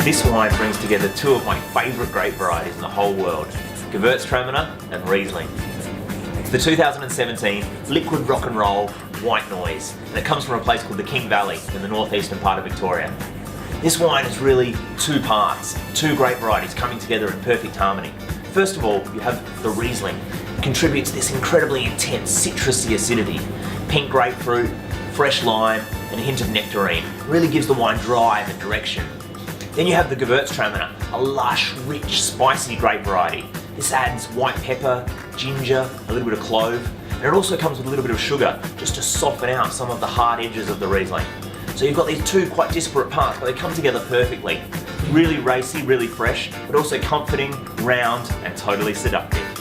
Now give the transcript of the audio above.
This wine brings together two of my favourite grape varieties in the whole world, Gewürztraminer and Riesling. It's the 2017 Liquid Rock and Roll White Noise, and it comes from a place called the King Valley in the northeastern part of Victoria. This wine is really two parts, two grape varieties coming together in perfect harmony. First of all, you have the Riesling. It contributes this incredibly intense citrusy acidity, pink grapefruit, fresh lime, and a hint of nectarine. It really gives the wine drive and direction. Then you have the Gewürztraminer, a lush, rich, spicy grape variety. This adds white pepper, ginger, a little bit of clove, and it also comes with a little bit of sugar, just to soften out some of the hard edges of the Riesling. So you've got these two quite disparate parts, but they come together perfectly. Really racy, really fresh, but also comforting, round, and totally seductive.